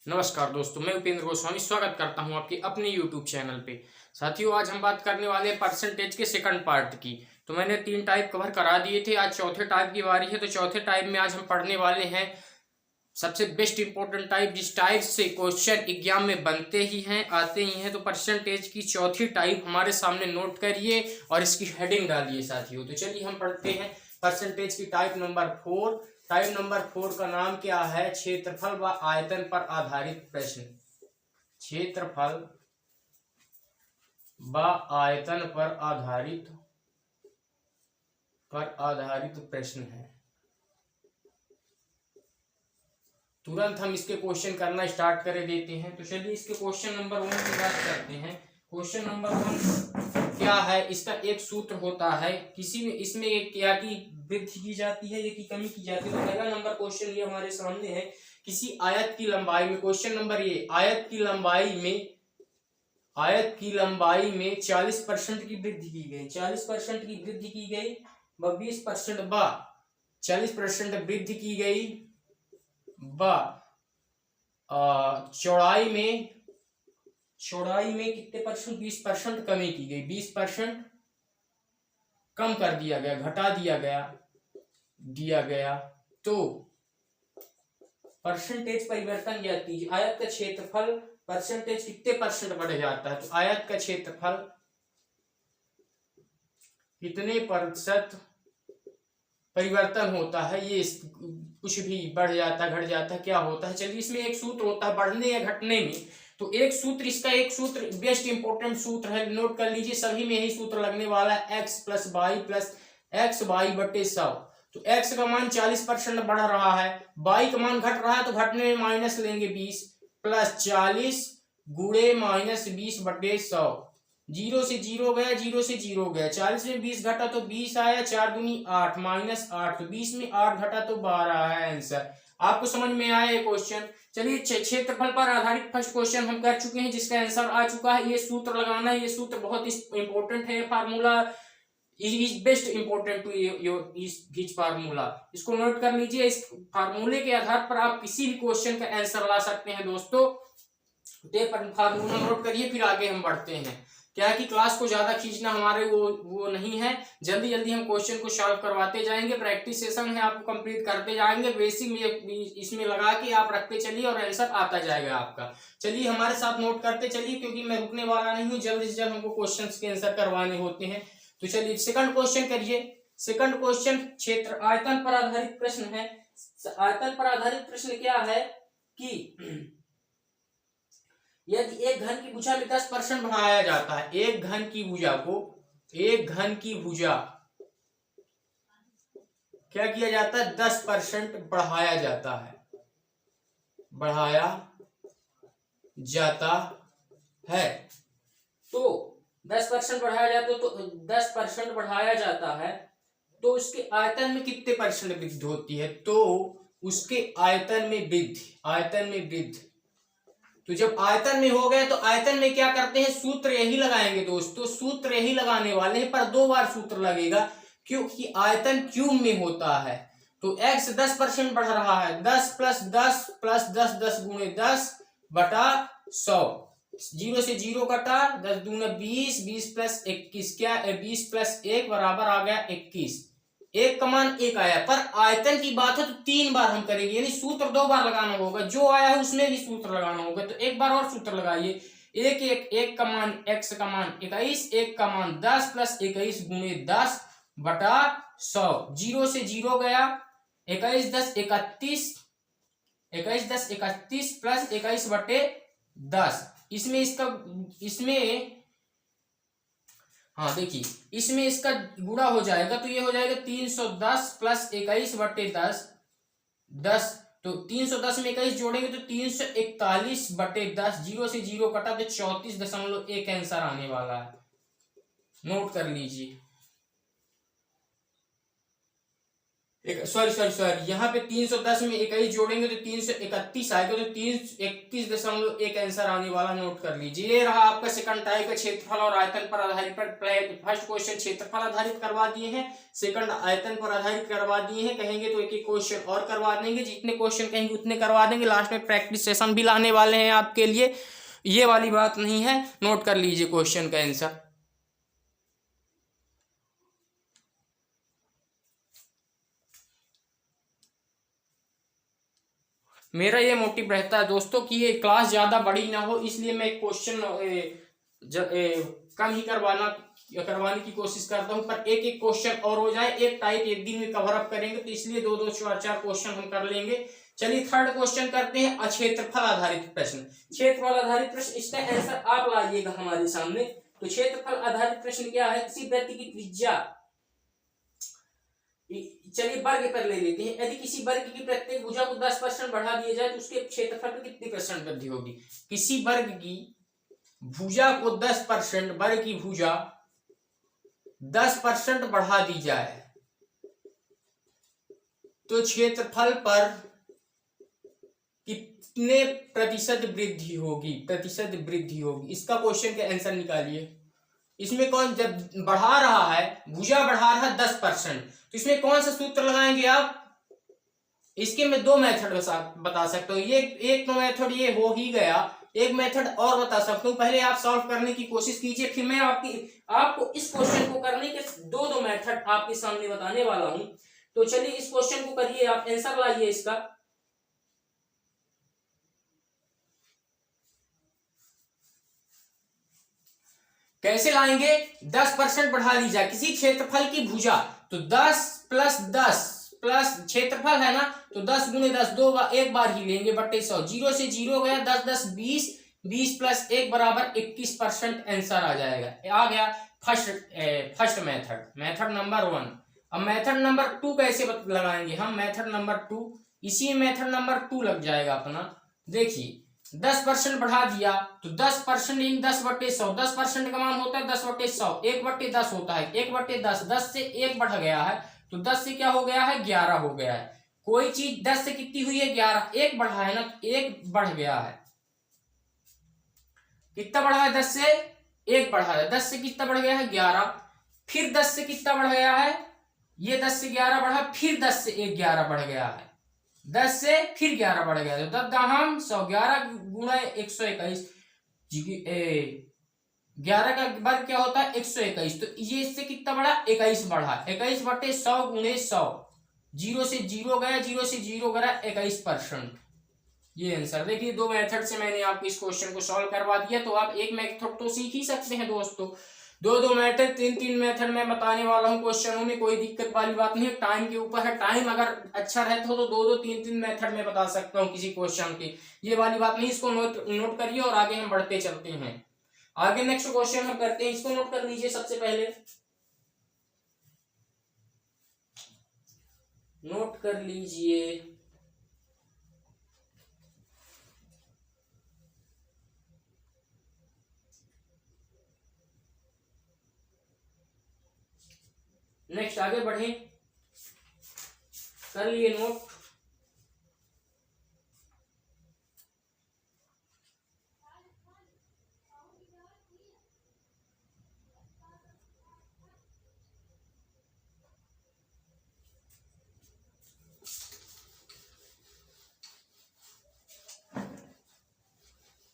नमस्कार दोस्तों, मैं उपेंद्र गोस्वामी स्वागत करता हूं आपके अपने YouTube चैनल पे। साथियों, आज हम बात करने वाले हैं परसेंटेज के सेकंड पार्ट की। तो मैंने 3 टाइप कवर करा दिए थे, आज चौथे टाइप की बारी है। तो चौथे टाइप में आज हम पढ़ने वाले हैं सबसे बेस्ट इंपॉर्टेंट टाइप, जिस टाइप से क्वेश्चन एग्जाम में बनते ही हैं, आते ही हैं। तो परसेंटेज की चौथी टाइप हमारे सामने नोट करिए और इसकी हेडिंग डालिए साथियों। तो चलिए हम पढ़ते हैं परसेंटेज की टाइप नंबर 4। टाइप नंबर 4 का नाम क्या है? क्षेत्रफल व आयतन पर आधारित प्रश्न। क्षेत्रफल व आयतन पर आधारित प्रश्न है। तुरंत हम इसके क्वेश्चन करना स्टार्ट कर देते हैं। तो चलिए इसके क्वेश्चन नंबर 1 की बात करते हैं। क्वेश्चन नंबर 1 क्या है? इसका एक सूत्र होता है, किसी में इसमें एक क्या की वृद्धि की जाती है, ये की कमी की जाती है। तो पहला नंबर क्वेश्चन ये हमारे सामने है, किसी आयत की लंबाई में, क्वेश्चन नंबर ये, आयत की लंबाई में 40% की वृद्धि की गई, 40% की वृद्धि की गई व 20% व 40% वृद्धि की गई व चौड़ाई में कितने परसेंट? 20% कमी की गई, 20% कम कर दिया गया, घटा दिया गया। तो परसेंटेज परिवर्तन ज्ञात कीजिए। आयत का क्षेत्रफल परसेंटेज कितने परसेंट बढ़ जाता है? तो आयत का क्षेत्रफल कितने प्रतिशत परिवर्तन होता है? ये कुछ भी बढ़ जाता है, घट जाता है, क्या होता है? चलिए इसमें एक सूत्र होता है बढ़ने या घटने में। तो एक सूत्र, इसका एक सूत्र बेस्ट इंपॉर्टेंट सूत्र है, नोट कर लीजिए। सभी में यही सूत्र लगने वाला है, x प्लस वाई बटे 100। तो x का मान 40% बढ़ रहा है, y का मान घट रहा है, तो घटने में माइनस लेंगे 20 प्लस 40 गुणे माइनस 20 बटे 100। 0 से 0 गया, 0 से 0 गया, 40 में 20 घटा तो 20 आया, 4 दूनी 8 माइनस 8, तो 20 में 8 घटा तो 12 है आंसर। आपको समझ में आया ये क्वेश्चन? चलिए क्षेत्रफल पर आधारित फर्स्ट क्वेश्चन हम कर चुके हैं, जिसका आंसर आ चुका है। ये सूत्र लगाना है, ये सूत्र बहुत इंपॉर्टेंट है। Formula is best important to गिच फार्मूला, इसको नोट कर लीजिए। इस फार्मूले के आधार पर आप किसी भी क्वेश्चन का आंसर ला सकते हैं दोस्तों। फार्मूला नोट करिए, फिर आगे हम बढ़ते हैं। क्या है कि क्लास को ज्यादा खींचना हमारे वो नहीं है, जल्दी जल्दी हम क्वेश्चन को सॉल्व करवाते जाएंगे। प्रैक्टिस सेशन है, आपको कंप्लीट करते जाएंगे। बेसिक में इसमें लगा के आप रखते चलिए और आंसर आता जाएगा आपका। चलिए हमारे साथ नोट करते चलिए, क्योंकि मैं रुकने वाला नहीं हूँ, जल्द से जल्द हमको क्वेश्चन के आंसर करवाने होते हैं। तो चलिए सेकंड क्वेश्चन करिए। सेकंड क्वेश्चन क्षेत्र आयतन पर आधारित प्रश्न है। आयतन पर आधारित प्रश्न क्या है कि यदि एक घन की भुजा में 10% बढ़ाया जाता है, एक घन की भुजा क्या किया जाता है? 10% बढ़ाया जाता है, तो 10% बढ़ाया जाता है, तो 10% बढ़ाया जाता है, तो उसके आयतन में कितने परसेंट वृद्धि होती है? तो उसके आयतन में वृद्धि। तो जब आयतन में हो गए, तो आयतन में क्या करते हैं? सूत्र यही लगाएंगे दोस्तों, सूत्र यही लगाने वाले हैं, पर 2 बार सूत्र लगेगा, क्योंकि आयतन क्यूब में होता है। तो x 10% बढ़ रहा है, 10 प्लस 10 प्लस 10, 10 गुणे 10 बटा 100। 0 से 0 कटा, 10 दूना 20, 20 प्लस 21 क्या? 20 प्लस 1 बराबर आ गया 21। एक का मान 1 आया, पर आयतन की बात है तो 3 बार हम करेंगे, यानी सूत्र 2 बार लगाना होगा। जो आया है उसमें भी सूत्र लगाना होगा, तो एक बार और सूत्र लगाइए। एक का मान, x का मान 21, एक का मान 10 प्लस 21 गुणे 10 बटा 100। 0 से 0 गया, 21 10 31, 21 10 31 प्लस 21 बटे 10। इसमें हाँ देखिए, इसमें इसका गुणा हो जाएगा, तो ये हो जाएगा 310 प्लस 21 बटे 10। तो 310 में 21 जोड़ेंगे तो 341 बटे 10। 0 से 0 कटा तो 34.1 आंसर आने वाला है, नोट कर लीजिए। सॉरी यहाँ पे 310 में 21 जोड़ेंगे तो 331 आएगा, तो 331.1 आंसर आने वाला, नोट कर लीजिए। ये रहा आपका सेकंड टाइप का क्षेत्रफल और आयतन पर आधारित। फर्स्ट क्वेश्चन क्षेत्रफल आधारित करवा दिए हैं, सेकंड आयतन पर आधारित करवा दिए हैं। कहेंगे तो एक एक क्वेश्चन और करवा देंगे, जितने क्वेश्चन कहेंगे उतने करवा देंगे। लास्ट में प्रैक्टिस सेशन भी लाने वाले हैं आपके लिए, ये वाली बात नहीं है। नोट कर लीजिए क्वेश्चन का आंसर। मेरा ये मोटिव रहता है दोस्तों कि ये क्लास ज्यादा बड़ी ना हो, इसलिए मैं क्वेश्चन कम ही करवाने की कोशिश करता हूं, पर एक एक क्वेश्चन और हो जाए। एक टाइप एक दिन में कवर अप करेंगे, तो इसलिए दो दो चार चार क्वेश्चन हम कर लेंगे। चलिए थर्ड क्वेश्चन करते हैं, क्षेत्रफल आधारित प्रश्न। क्षेत्रफल आधारित प्रश्न, इसका आंसर आप लाइएगा हमारे सामने। तो क्षेत्रफल आधारित प्रश्न क्या है? किसी वृत्त की त्रिज्या, चलिए वर्ग पर ले लेते हैं। यदि किसी वर्ग की प्रत्येक भुजा को 10% बढ़ा दिया जाए तो उसके क्षेत्रफल में कितनी % वृद्धि होगी? किसी वर्ग की भुजा को 10%, वर्ग की भुजा 10% बढ़ा दी जाए तो क्षेत्रफल पर कितने प्रतिशत वृद्धि होगी? प्रतिशत वृद्धि होगी। इसका क्वेश्चन का आंसर निकालिए। इसमें कौन, जब बढ़ा रहा है, भुजा बढ़ा रहा है 10%, तो इसमें कौन सा सूत्र लगाएंगे आप? इसके मैं दो मेथड बता सकता हूँ। ये एक मेथड ये हो ही गया, एक मेथड और बता सकता हूँ। पहले आप सॉल्व करने की कोशिश कीजिए, फिर मैं आपको इस क्वेश्चन को करने के दो मेथड आपके सामने बताने वाला हूं। तो चलिए इस क्वेश्चन को करिए, आप आंसर लाइए इसका। कैसे लाएंगे? 10% बढ़ा ली जाए किसी क्षेत्रफल की भुजा, तो 10 + 10 प्लस क्षेत्रफल है ना, तो 10 × 10 एक बार ही लेंगे, बटे 100। 0 से 0 गया, 10 10 20, 20 + 1 = 21% आंसर आ जाएगा। आ गया फर्स्ट मेथड नंबर 1। अब मेथड नंबर 2 कैसे लगाएंगे हम? मेथड नंबर 2, इसी मेथड नंबर 2 लग जाएगा अपना। देखिए 10% बढ़ा दिया तो 10% × 10/100, 10% का मान होता है 10/100, 1/10 होता है 1/10, 10 से 1 बढ़ गया है तो 10 से क्या हो गया है? 11 हो गया है। कोई चीज 10 से कितनी हुई है? 11। 1 बढ़ा है ना, तो 1 बढ़ गया है। कितना बढ़ा है? 10 से 1 बढ़ा है। 10 से कितना बढ़ गया है? 11। फिर 10 से कितना बढ़ गया है? ये 10 से 11 बढ़ा, फिर 10 से 1 11 बढ़ गया है। 10 से फिर 11 बढ़ गया, तो 10 दाहम 100, 11 × 121, 11 का वर्ग क्या होता है? 121। तो ये इससे कितना बढ़ा? 21 बढ़ा। 21/100 × 100, 0 से 0 गया, 0 से 0 गया, 21%। ये आंसर। देखिए दो मेथड से मैंने आपको इस क्वेश्चन को सॉल्व करवा दिया, तो आप एक मेथड तो सीख ही सकते हैं दोस्तों। दो मेथड, तीन मेथड मैं बताने वाला हूँ क्वेश्चनों में, कोई दिक्कत वाली बात नहीं है। टाइम के ऊपर है, टाइम अगर अच्छा रहता हो तो दो तीन मेथड में बता सकता हूँ किसी क्वेश्चन की, ये वाली बात नहीं। इसको नोट करिए और आगे हम बढ़ते चलते हैं। आगे नेक्स्ट क्वेश्चन हम करते हैं, इसको नोट कर लीजिए सबसे पहले, नोट कर लीजिए। नेक्स्ट आगे बढ़े, कर लिए नोट।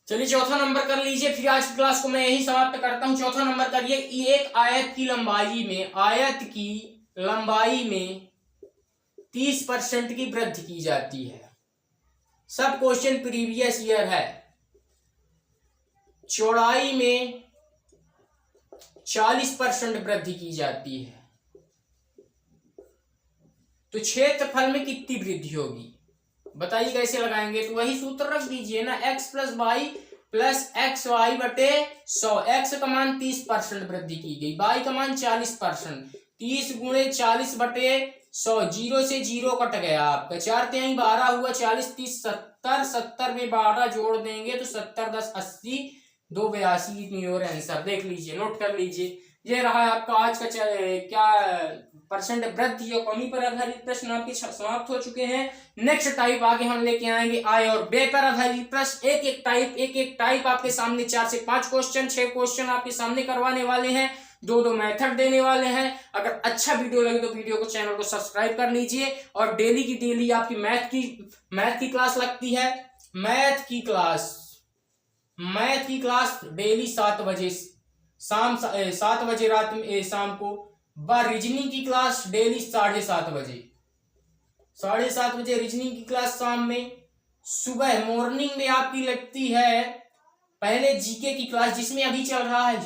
चलिए चौथा नंबर कर लीजिए, फिर आज की क्लास को मैं यही समाप्त करता हूं। चौथा नंबर करिए। एक आयत की लंबाई में 30% की वृद्धि की जाती है। सब क्वेश्चन प्रीवियस ईयर है। चौड़ाई में 40% वृद्धि की जाती है, तो क्षेत्रफल में कितनी वृद्धि होगी? बताइए कैसे लगाएंगे? तो वही सूत्र रख दीजिए ना, x + y + xy/100। x का मान 30% वृद्धि की गई, y का मान 40%, 30 × 40/100, 0 से 0 कट गया आपका, 4×3 12 हुआ, 40 30 70, 70 में 12 जोड़ देंगे तो 70 10 80, 2 82 और आंसर। देख लीजिए, नोट कर लीजिए। ये रहा आपका आज का क्या परसेंट वृद्धि और कमी पर आधारित प्रश्न आपके समाप्त हो चुके हैं। नेक्स्ट टाइप आगे हम लेके आएंगे आय और व्यय पर आधारित प्रश्न। एक एक टाइप आपके सामने 4 से 5 क्वेश्चन 6 क्वेश्चन आपके सामने करवाने वाले हैं, 2 मेथड देने वाले हैं। अगर अच्छा वीडियो लगे तो वीडियो को चैनल को सब्सक्राइब कर लीजिए। और डेली की डेली आपकी मैथ की क्लास लगती है। मैथ की क्लास डेली 7 बजे शाम 7 बजे रात में शाम को। रीजनिंग की क्लास डेली 7:30 बजे। 7:30 बजे रीजनिंग की क्लास शाम में। सुबह मॉर्निंग में आपकी लगती है पहले जीके की क्लास, जिसमें अभी चल रहा है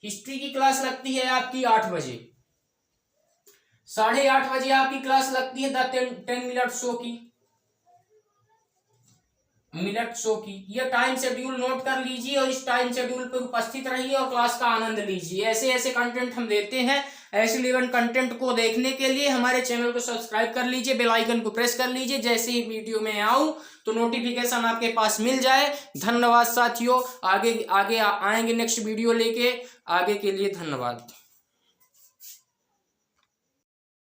हिस्ट्री की क्लास लगती है आपकी 8 बजे। 8:30 बजे आपकी क्लास लगती है द 10 मिनट शो की। यह टाइम शेड्यूल नोट कर लीजिए और इस टाइम शेड्यूल पर उपस्थित रहिए और क्लास का आनंद लीजिए। ऐसे कंटेंट हम देते हैं। ऐसे लेवल कंटेंट को देखने के लिए हमारे चैनल को सब्सक्राइब कर लीजिए, बेल आइकन को प्रेस कर लीजिए। जैसे ही वीडियो में आऊं तो नोटिफिकेशन आपके पास मिल जाए। धन्यवाद साथियों। आगे आएंगे नेक्स्ट वीडियो लेके। आगे के लिए धन्यवाद।